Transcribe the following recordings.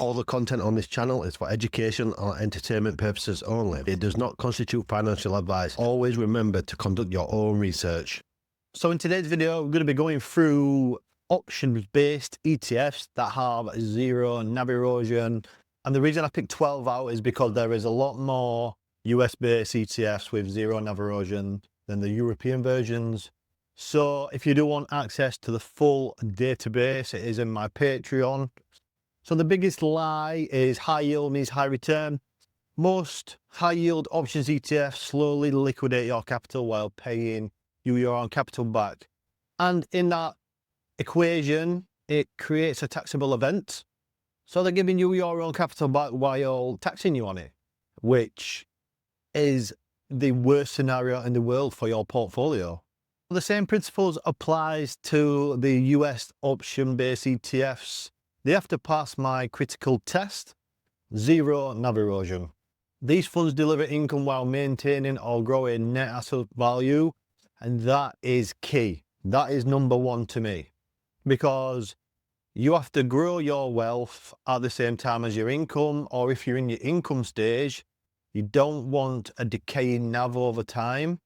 All the content on this channel is for education or entertainment purposes only. It does not constitute financial advice. Always remember to conduct your own research. So in today's video, we're going to be going through options-based ETFs that have zero NAV erosion. And the reason I picked 12 out is because there is a lot more US-based ETFs with zero NAV erosion than the European versions. So if you do want access to the full database, it is in my Patreon. So the biggest lie is high yield means high return. Most high yield options ETFs slowly liquidate your capital while paying you your own capital back. And in that equation, it creates a taxable event. So they're giving you your own capital back while taxing you on it, which is the worst scenario in the world for your portfolio. The same principles applies to the US option-based ETFs. They have to pass my critical test, zero NAV erosion. These funds deliver income while maintaining or growing net asset value, and that is key. That is number one to me, because you have to grow your wealth at the same time as your income, or if you're in your income stage, you don't want a decaying NAV over time,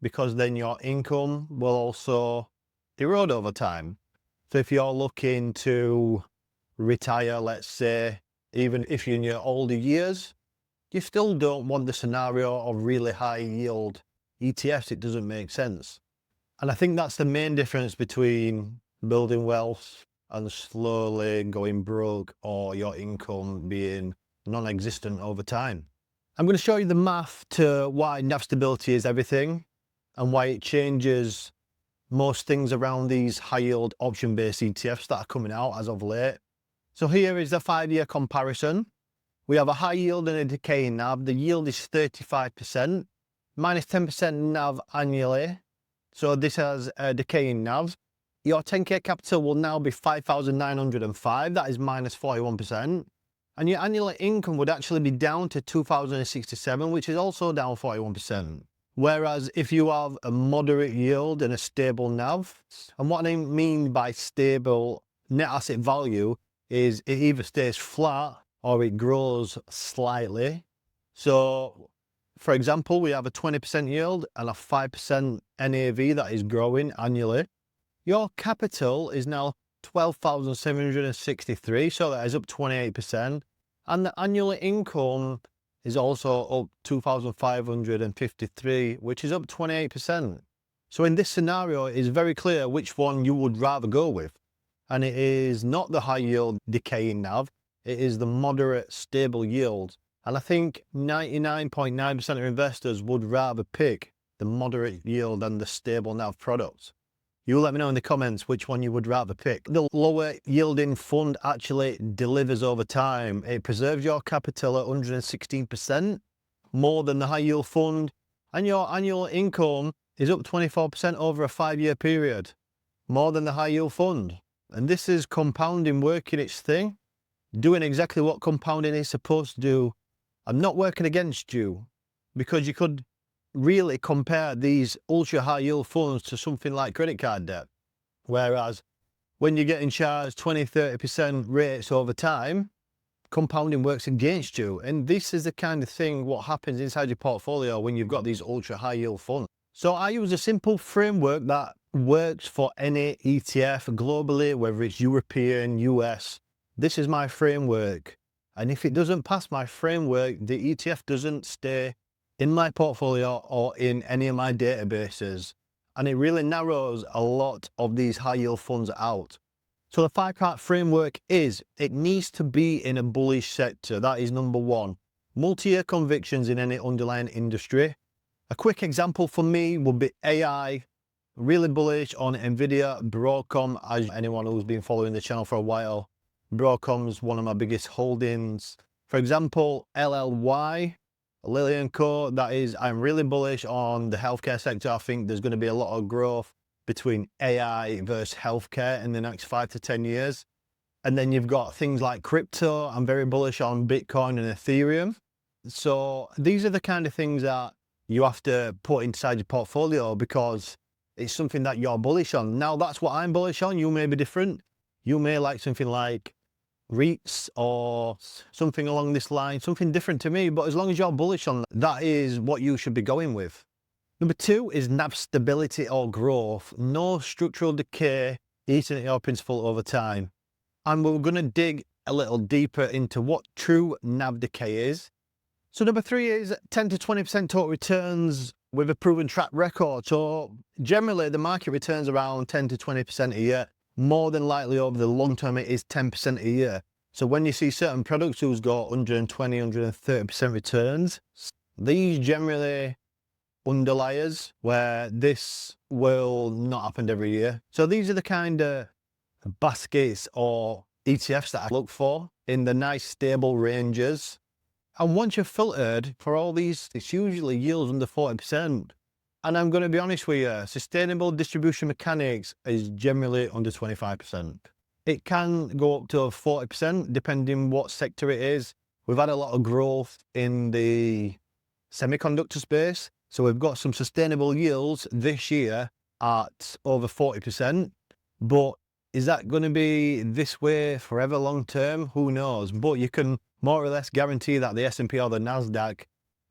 because then your income will also erode over time. So if you're looking to retire, let's say, even if you're in your older years, you still don't want the scenario of really high yield ETFs. It doesn't make sense. And I think that's the main difference between building wealth and slowly going broke, or your income being non-existent over time. I'm going to show you the math to why NAV stability is everything and why it changes most things around these high yield option based ETFs that are coming out as of late. So here is the 5-year comparison. We have a high yield and a decaying NAV. The yield is 35%, minus 10% NAV annually. So this has a decaying NAV. Your 10K capital will now be 5,905. That is minus 41%. And your annual income would actually be down to 2,067, which is also down 41%. Whereas if you have a moderate yield and a stable NAV, and what I mean by stable net asset value is it either stays flat or it grows slightly. So for example, we have a 20% yield and a 5% NAV that is growing annually. Your capital is now 12,763, so that is up 28%. And the annual income is also up 2,553, which is up 28%. So in this scenario, it is very clear which one you would rather go with. And it is not the high yield decaying NAV, it is the moderate stable yield. And I think 99.9% of investors would rather pick the moderate yield than the stable NAV products. You let me know in the comments which one you would rather pick. The lower yielding fund actually delivers over time. It preserves your capital at 116%, more than the high yield fund, and your annual income is up 24% over a 5-year period, more than the high yield fund. And this is compounding working its thing, doing exactly what compounding is supposed to do. I'm not working against you, because you could really compare these ultra high yield funds to something like credit card debt. Whereas when you're getting charged 20-30% rates over time, compounding works against you. And this is the kind of thing what happens inside your portfolio when you've got these ultra high yield funds. So I use a simple framework that works for any ETF globally, whether it's European, US. This is my framework. And if it doesn't pass my framework, the ETF doesn't stay in my portfolio or in any of my databases. And it really narrows a lot of these high yield funds out. So the 5-part framework is, it needs to be in a bullish sector. That is number one. Multi-year convictions in any underlying industry. A quick example for me would be AI. Really bullish on Nvidia, Broadcom, as anyone who's been following the channel for a while. Broadcom's one of my biggest holdings. For example, LLY, Lillian Co, that is, I'm really bullish on the healthcare sector. I think there's going to be a lot of growth between AI versus healthcare in the next 5 to 10 years. And then you've got things like crypto. I'm very bullish on Bitcoin and Ethereum. So these are the kind of things that you have to put inside your portfolio because it's something that you're bullish on. Now, that's what I'm bullish on. You may be different. You may like something like REITs or something along this line, something different to me, but as long as you're bullish on that, that is what you should be going with. Number 2 is NAV stability or growth. No structural decay eating at your principal over time. And we're going to dig a little deeper into what true NAV decay is. So number 3 is 10 to 20% total returns with a proven track record. So generally the market returns around 10 to 20% a year. More than likely over the long term it is 10% a year. So when you see certain products who's got 120, 130% returns, these generally underliers where this will not happen every year. So these are the kind of baskets or ETFs that I look for in the nice stable ranges. And once you've filtered for all these, it's usually yields under 40%. And I'm going to be honest with you, sustainable distribution mechanics is generally under 25%. It can go up to 40% depending what sector it is. We've had a lot of growth in the semiconductor space. So we've got some sustainable yields this year at over 40%. But is that going to be this way forever long term? Who knows? But you can more or less guarantee that the S&P or the NASDAQ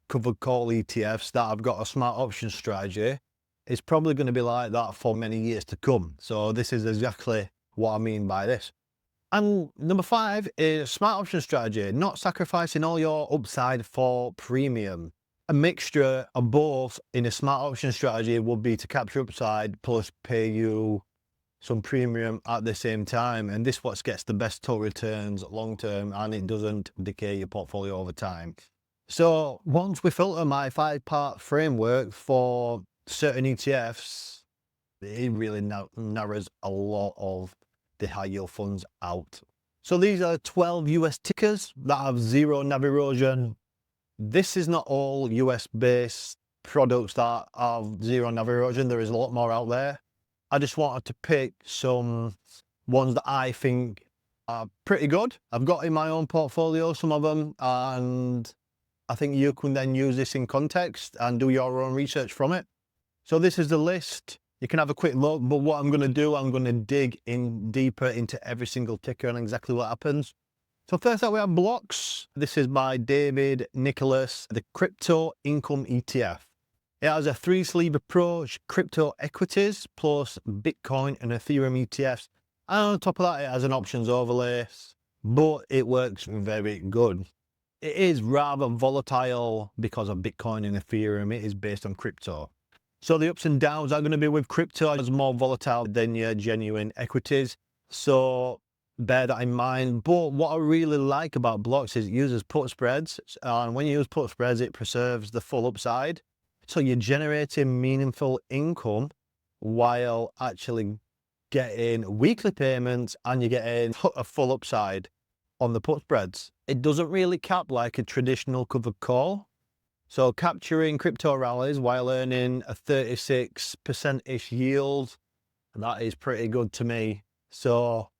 covered call ETFs that have got a smart option strategy is probably going to be like that for many years to come. So this is exactly what I mean by this. And number 5 is smart option strategy, not sacrificing all your upside for premium. A mixture of both in a smart option strategy would be to capture upside plus pay you some premium at the same time, and this what gets the best total returns long term, and it doesn't decay your portfolio over time. So once we filter my 5-part framework for certain ETFs, it really narrows a lot of the high yield funds out. So these are 12 US tickers that have zero NAV erosion. This is not all US based products that have zero NAV erosion. There is a lot more out there. I just wanted to pick some ones that I think are pretty good. I've got in my own portfolio some of them, and I think you can then use this in context and do your own research from it. So this is the list. You can have a quick look, but what I'm going to do, I'm going to dig in deeper into every single ticker and exactly what happens. So first up we have blocks. This is by David Nicholas, the crypto income ETF. It has a 3-sleeve approach, crypto equities plus Bitcoin and Ethereum ETFs. And on top of that, it has an options overlay, but it works very good. It is rather volatile because of Bitcoin and Ethereum. It is based on crypto. So the ups and downs are going to be with crypto. It's more volatile than your genuine equities. So bear that in mind. But what I really like about blocks is it uses put spreads. And when you use put spreads, it preserves the full upside. So you're generating meaningful income while actually getting weekly payments, and you're getting a full upside on the put spreads. It doesn't really cap like a traditional covered call. So capturing crypto rallies while earning a 36%-ish yield, that is pretty good to me. So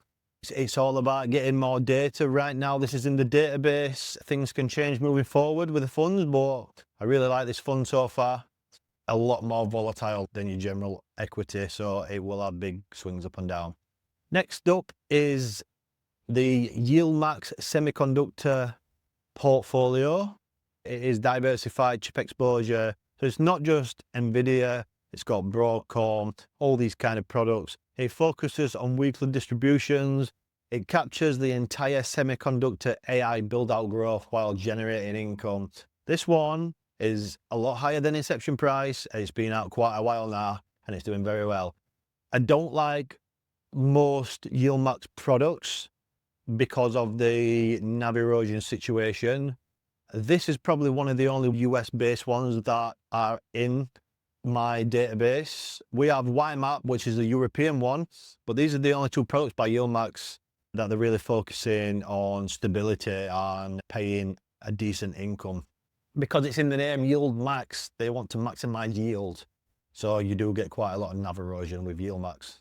it's all about getting more data. Right now, this is in the database. Things can change moving forward with the funds, but I really like this fund so far. A lot more volatile than your general equity, so it will have big swings up and down. Next up is the YieldMax semiconductor portfolio. It is diversified chip exposure. So it's not just NVIDIA, it's got Broadcom, all these kind of products. It focuses on weekly distributions. It captures the entire semiconductor AI build-out growth while generating income. This one is a lot higher than inception price. It's been out quite a while now, and it's doing very well. I don't like most YieldMax products because of the NAV erosion situation. This is probably one of the only US-based ones that are in my database. We have YMAP, which is the European one, but these are the only 2 products by YieldMax that they're really focusing on stability and paying a decent income. Because it's in the name YieldMax, they want to maximize yield. So you do get quite a lot of NAV erosion with YieldMax.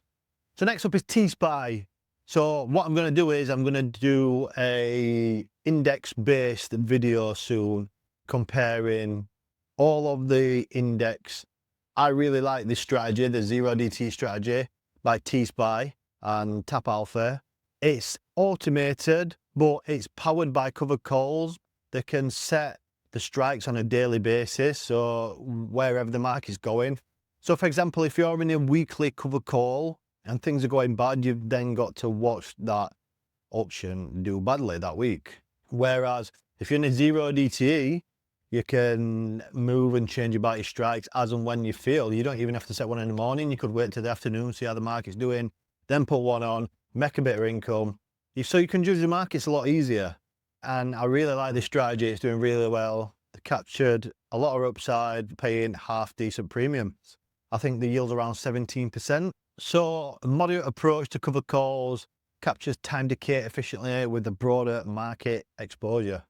So next up is T-Spy. So what I'm going to do is I'm going to do a index-based video soon comparing all of the index. I really like this strategy, the 0DT strategy by T-Spy and Tap Alpha. It's automated, but it's powered by covered calls. They can set the strikes on a daily basis, so wherever the market's going. So for example, if you're in a weekly covered call and things are going bad, you've then got to watch that option do badly that week. Whereas if you're in a zero DTE, you can move and change about your strikes as and when you feel. You don't even have to set one in the morning. You could wait till the afternoon, see how the market's doing, then put one on, make a bit of income. So you can judge the markets a lot easier. And I really like this strategy. It's doing really well. They captured a lot of upside, paying half decent premiums. I think the yield's around 17%. So a moderate approach to covered calls, captures time decay efficiently with the broader market exposure.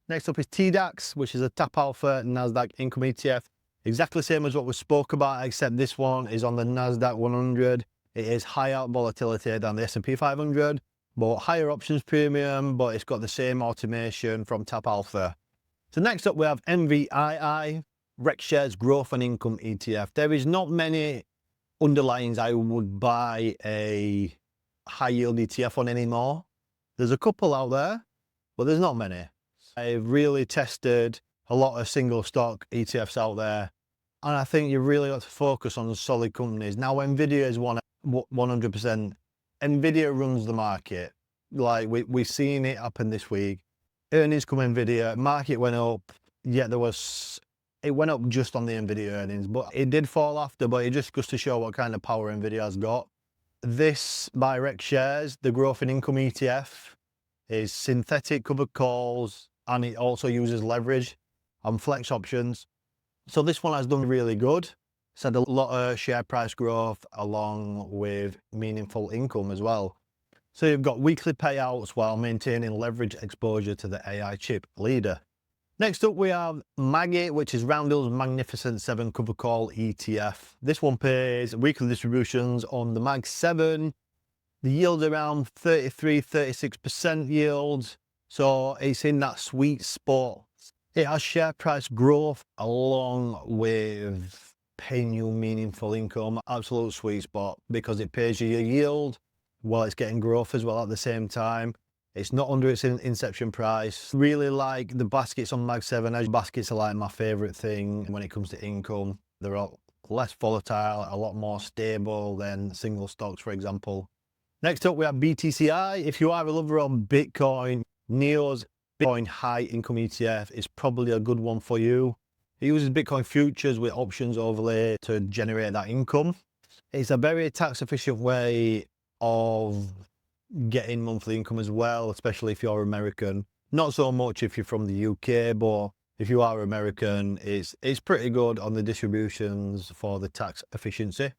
Next up is TDAX, which is a Tap Alpha NASDAQ income ETF. Exactly the same as what we spoke about, except this one is on the NASDAQ 100. It is higher volatility than the S&P 500, but higher options premium, but it's got the same automation from Tap Alpha. So next up we have NVII, Rec Shares Growth and Income ETF. There is not many underlyings I would buy a high yield ETF on anymore. There's a couple out there, but there's not many. I've really tested a lot of single stock ETFs out there, and I think you really got to focus on the solid companies. Now, Nvidia is 100%. Nvidia runs the market. Like we've seen it happen this week. Earnings come Nvidia, market went up, yet it went up just on the Nvidia earnings, but it did fall after, but it just goes to show what kind of power Nvidia has got. This by Rec Shares, the Growth and Income ETF, is synthetic covered calls, and it also uses leverage and flex options. So this one has done really good. It's had a lot of share price growth along with meaningful income as well. So you've got weekly payouts while maintaining leverage exposure to the AI chip leader. Next up we have MAGI, which is Roundhill's Magnificent 7 covered call ETF. This one pays weekly distributions on the MAG 7. The yield's around 33-36% yield. So it's in that sweet spot. It has share price growth along with paying you meaningful income. Absolute sweet spot because it pays you your yield while it's getting growth as well at the same time. It's not under its inception price. Really like the baskets on Mag 7. As baskets are like my favorite thing when it comes to income. They're a lot less volatile, a lot more stable than single stocks, for example. Next up, we have BTCI. If you are a lover of Bitcoin, NEO's Bitcoin High Income ETF is probably a good one for you. It uses Bitcoin futures with options overlay to generate that income. It's a very tax efficient way of getting monthly income as well, especially if you're American. Not so much if you're from the UK, but if you are American, it's pretty good on the distributions for the tax efficiency.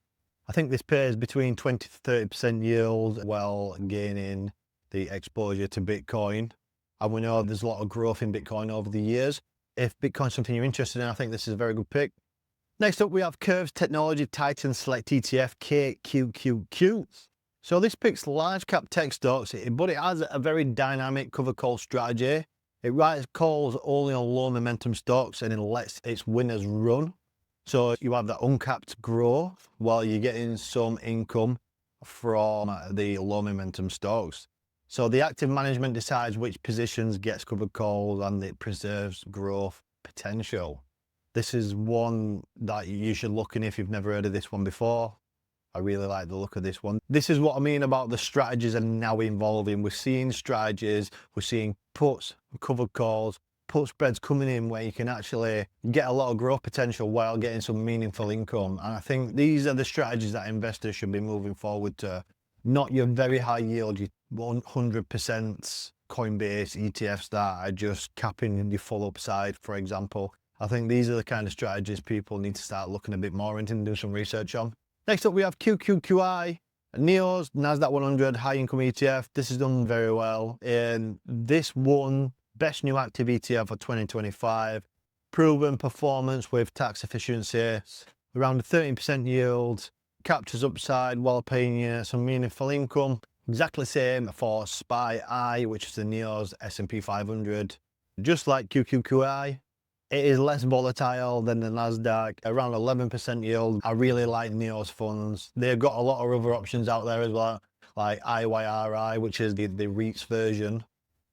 I think this pays between 20 to 30% yield while gaining the exposure to Bitcoin. And we know there's a lot of growth in Bitcoin over the years. If Bitcoin's something you're interested in, I think this is a very good pick. Next up, we have Curves Technology Titan Select ETF KQQQ. So this picks large cap tech stocks, but it has a very dynamic cover call strategy. It writes calls only on low momentum stocks and it lets its winners run. So you have that uncapped growth while you're getting some income from the low momentum stocks. So the active management decides which positions gets covered calls and it preserves growth potential. This is one that you should look in if you've never heard of this one before. I really like the look of this one. This is what I mean about the strategies are now evolving. We're seeing strategies, we're seeing puts, covered calls, put spreads coming in where you can actually get a lot of growth potential while getting some meaningful income. And I think these are the strategies that investors should be moving forward to. Not your very high yield, your 100% Coinbase ETFs that are just capping your full upside, for example. I think these are the kind of strategies people need to start looking a bit more into and do some research on. Next up, we have QQQI, NEO's NASDAQ 100 High Income ETF. This has done very well. And this won Best New Active ETF for 2025. Proven performance with tax efficiency, around a 13% yield, captures upside while paying you some meaningful income. Exactly the same for SPY-I, which is the NEO's S&P 500. Just like QQQI, it is less volatile than the NASDAQ, around 11% yield. I really like NEO's funds. They've got a lot of other options out there as well, like IYRI, which is the REITs version.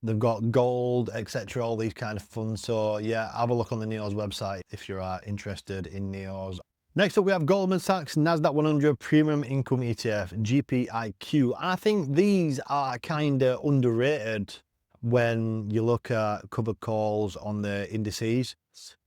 They've got gold, etc., all these kind of funds. So yeah, have a look on the NEOS website if you are interested in NEOS. Next up, we have Goldman Sachs NASDAQ 100 Premium Income ETF, GPIQ. I think these are kind of underrated when you look at covered calls on the indices,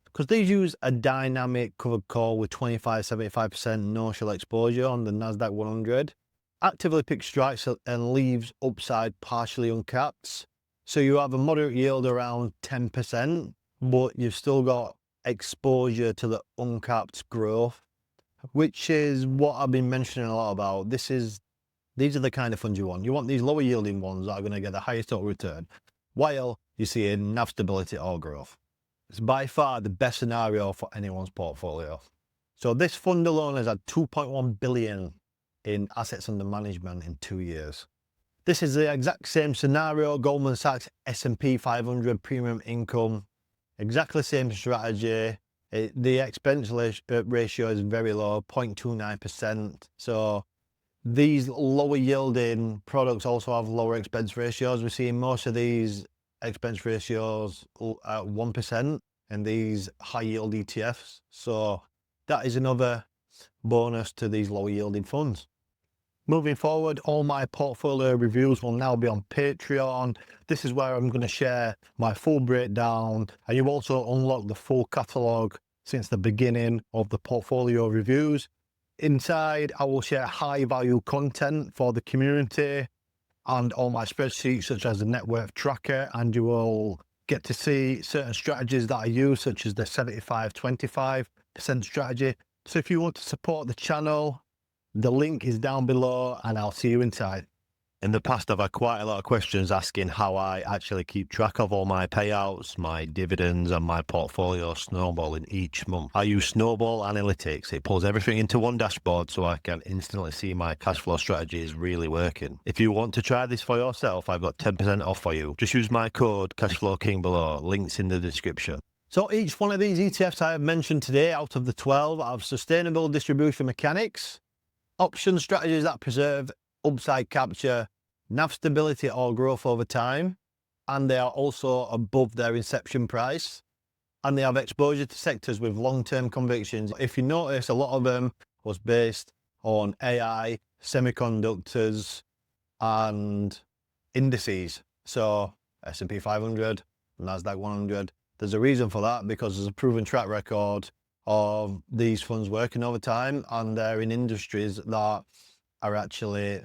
because these use a dynamic covered call with 25-75% notional exposure on the NASDAQ 100. Actively picks strikes and leaves upside partially uncapped. So you have a moderate yield around 10%, but you've still got exposure to the uncapped growth, which is what I've been mentioning a lot about. These are the kind of funds you want. You want these lower yielding ones that are going to get the highest total return, while you see a NAV stability or growth. It's by far the best scenario for anyone's portfolio. So this fund alone has had 2.1 billion in assets under management in 2 years. This is the exact same scenario. Goldman Sachs S&P 500 Premium Income, exactly the same strategy. The expense ratio is very low, 0.29%. So these lower yielding products also have lower expense ratios. We're seeing most of these expense ratios at 1% in these high yield ETFs. So that is another bonus to these lower yielding funds. Moving forward, all my portfolio reviews will now be on Patreon. This is where I'm going to share my full breakdown, and you also unlock the full catalogue since the beginning of the portfolio reviews. Inside, I will share high value content for the community and all my spreadsheets, such as the net worth tracker, and you will get to see certain strategies that I use, such as the 75-25% strategy. So if you want to support the channel, the link is down below, and I'll see you inside. In the past, I've had quite a lot of questions asking how I actually keep track of all my payouts, my dividends, and my portfolio snowballing each month. I use Snowball Analytics. It pulls everything into one dashboard so I can instantly see my cash flow strategy is really working. If you want to try this for yourself, I've got 10% off for you. Just use my code CashflowKing below. Links in the description. So each one of these ETFs I have mentioned today, out of the 12, have sustainable distribution mechanics, option strategies that preserve upside capture, NAV stability or growth over time, and they are also above their inception price, and they have exposure to sectors with long-term convictions. If you notice, a lot of them was based on AI, semiconductors, and indices. So S&P 500, NASDAQ 100. There's a reason for that, because there's a proven track record of these funds working over time, and they're in industries that are actually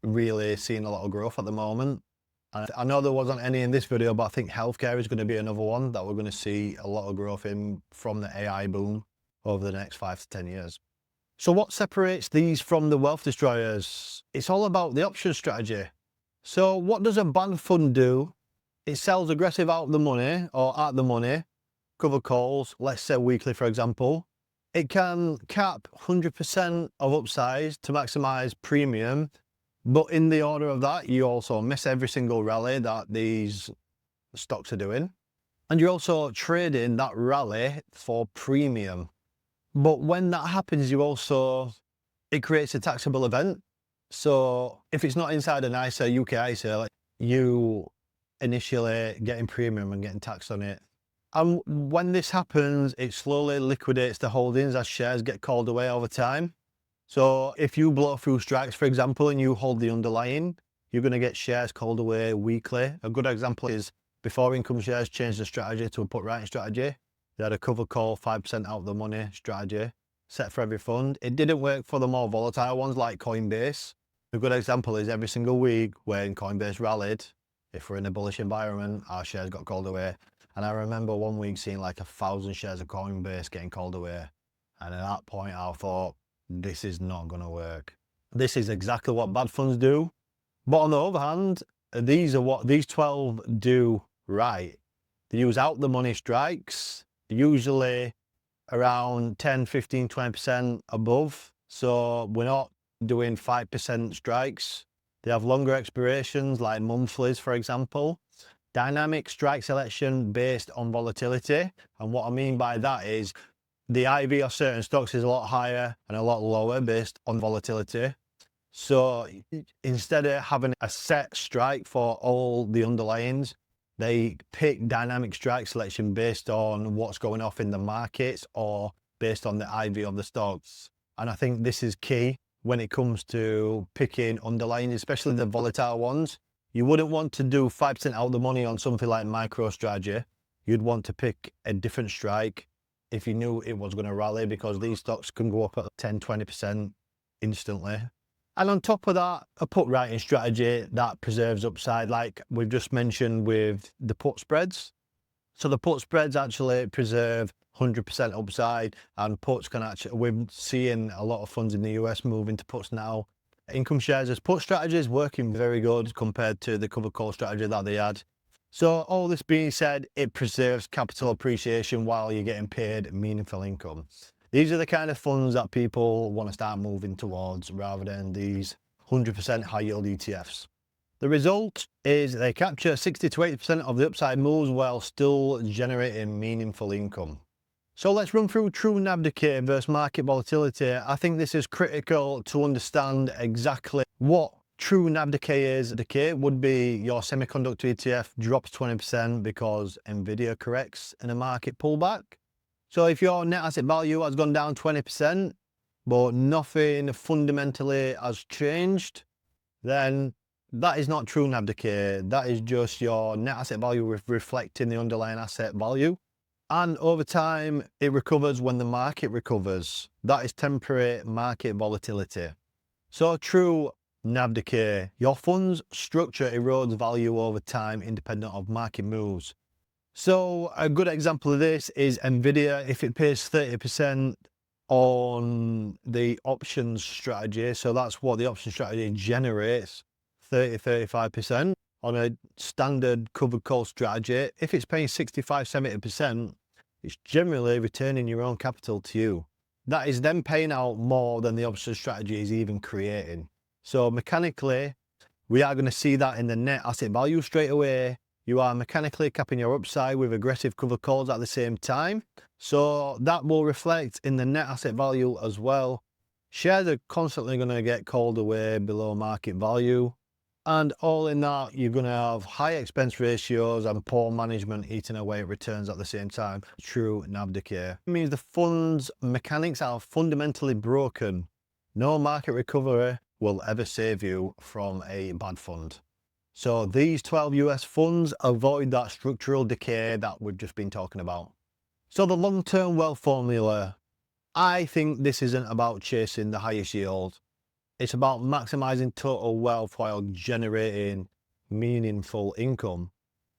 really seeing a lot of growth at the moment. And I know there wasn't any in this video, but I think healthcare is going to be another one that we're going to see a lot of growth in from the AI boom over the next 5 to 10 years. So what separates these from the wealth destroyers? It's all about the option strategy. So what does a bond fund do? It sells aggressive out the money or at the money cover calls, let's say weekly, for example. It can cap 100% of upsides to maximize premium, but in the order of that, you also miss every single rally that these stocks are doing, and you're also trading that rally for premium. But when that happens, it creates a taxable event. So if it's not inside an ISA, UK ISA, like, you initially getting premium and getting taxed on it. And when this happens, it slowly liquidates the holdings as shares get called away over time. So if you blow through strikes, for example, and you hold the underlying, you're going to get shares called away weekly. A good example is before Income Shares changed the strategy to a put writing strategy. They had a cover call 5% out of the money strategy set for every fund. It didn't work for the more volatile ones like Coinbase. A good example is every single week when Coinbase rallied, if we're in a bullish environment, our shares got called away. And I remember one week seeing like 1,000 shares of Coinbase getting called away. And at that point, I thought, this is not going to work. This is exactly what bad funds do. But on the other hand, these are what these 12 do right. They use out the money strikes, usually around 10, 15, 20% above. So we're not doing 5% strikes. They have longer expirations like monthlies, for example. Dynamic strike selection based on volatility. And what I mean by that is the IV of certain stocks is a lot higher and a lot lower based on volatility. So instead of having a set strike for all the underlyings, They pick dynamic strike selection based on what's going off in the markets or based on the IV of the stocks. And I think this is key when it comes to picking underlying, especially the volatile ones. You wouldn't want to do 5% out of the money on something like MicroStrategy. You'd want to pick a different strike if you knew it was going to rally, because these stocks can go up at 10-20% instantly. And on top of that, a put writing strategy that preserves upside, like we've just mentioned with the put spreads. So the put spreads actually preserve 100% upside, and puts can actually, we're seeing a lot of funds in the US move into puts now. Income shares as put strategy is working very good compared to the covered call strategy that they had. So all this being said, it preserves capital appreciation while you're getting paid meaningful income. These are the kind of funds that people want to start moving towards rather than these 100% high yield ETFs. The result is they capture 60 to 80% of the upside moves while still generating meaningful income. So let's run through true NAV decay versus market volatility. I think this is critical to understand exactly what true NAV decay is. Decay would be your semiconductor ETF drops 20% because Nvidia corrects in a market pullback. So if your net asset value has gone down 20%, but nothing fundamentally has changed, then that is not true NAV decay. That is just your net asset value reflecting the underlying asset value. And over time, it recovers when the market recovers. That is temporary market volatility. So true NAV decay, your fund's structure erodes value over time independent of market moves. So a good example of this is Nvidia. If it pays 30% on the options strategy, so that's what the option strategy generates, 30-35%. On a standard covered call strategy, if it's paying 65-70%, it's generally returning your own capital to you. That is then paying out more than the option strategy is even creating. So mechanically, we are going to see that in the net asset value straight away. You are mechanically capping your upside with aggressive covered calls at the same time. So that will reflect in the net asset value as well. Shares are constantly going to get called away below market value. And all in that, you're going to have high expense ratios and poor management eating away at returns at the same time. True NAV decay. It means the fund's mechanics are fundamentally broken. No market recovery will ever save you from a bad fund. So these 12 US funds avoid that structural decay that we've just been talking about. So the long-term wealth formula, I think this isn't about chasing the highest yield. It's about maximizing total wealth while generating meaningful income.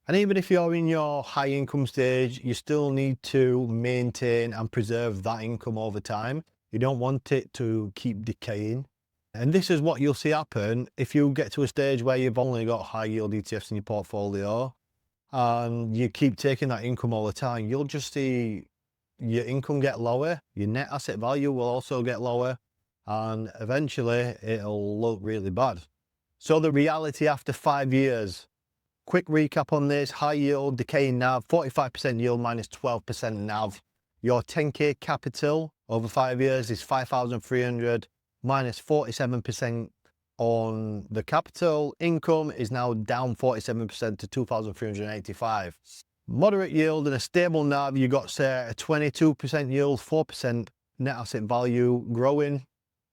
And even if you're in your high income stage, you still need to maintain and preserve that income over time. You don't want it to keep decaying. And this is what you'll see happen if you get to a stage where you've only got high yield ETFs in your portfolio and you keep taking that income all the time. You'll just see your income get lower, your net asset value will also get lower, and eventually it'll look really bad. So the reality after 5 years, quick recap on this: high yield, decaying NAV, 45% yield minus 12% NAV. Your 10k capital over 5 years is 5,300 minus 47% on the capital. Income is now down 47% to 2,385. Moderate yield and a stable NAV, you got say a 22% yield, 4% net asset value growing.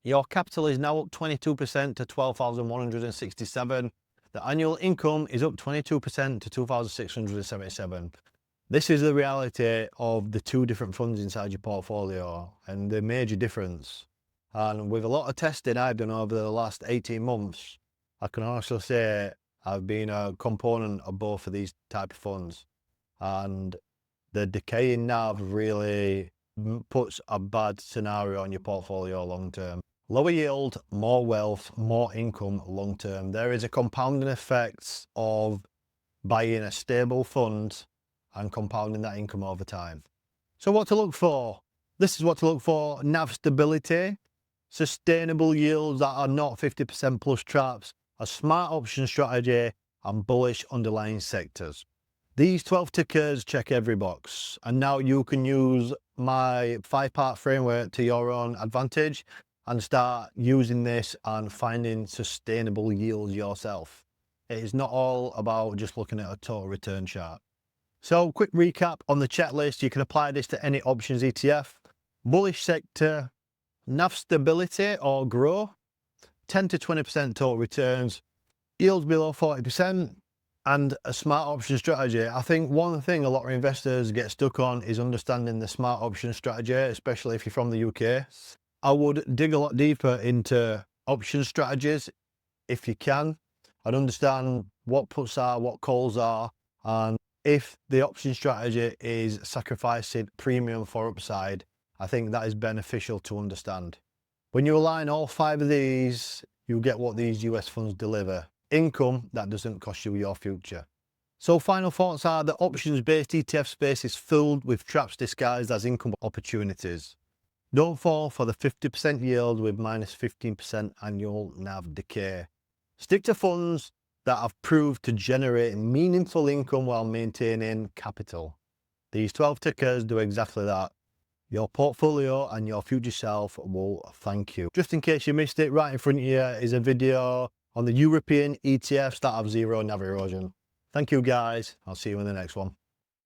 Your capital is now up 22% to 12,167. The annual income is up 22% to 2,677. This is the reality of the two different funds inside your portfolio and the major difference. And with a lot of testing I've done over the last 18 months, I can also say I've been a component of both of these type of funds. And the decaying NAV really puts a bad scenario on your portfolio long term. Lower yield, more wealth, more income long term. There is a compounding effect of buying a stable fund and compounding that income over time. So what to look for? This is what to look for: NAV stability, sustainable yields that are not 50% plus traps, a smart option strategy, and bullish underlying sectors. These 12 tickers check every box, and now you can use my 5-part framework to your own advantage and start using this and finding sustainable yields yourself. It is not all about just looking at a total return chart. So quick recap on the checklist. You can apply this to any options ETF. Bullish sector, NAV stability or grow, 10 to 20% total returns, yields below 40%, and a smart option strategy. I think one thing a lot of investors get stuck on is understanding the smart option strategy, especially if you're from the UK. I would dig a lot deeper into option strategies if you can. I'd understand what puts are, what calls are, and if the option strategy is sacrificing premium for upside, I think that is beneficial to understand. When you align all 5 of these, you'll get what these US funds deliver. Income that doesn't cost you your future. So final thoughts are the options-based ETF space is filled with traps disguised as income opportunities. Don't fall for the 50% yield with minus 15% annual NAV decay. Stick to funds that have proved to generate meaningful income while maintaining capital. These 12 tickers do exactly that. Your portfolio and your future self will thank you. Just in case you missed it, right in front of you is a video on the European ETFs that have zero NAV erosion. Thank you guys. I'll see you in the next one.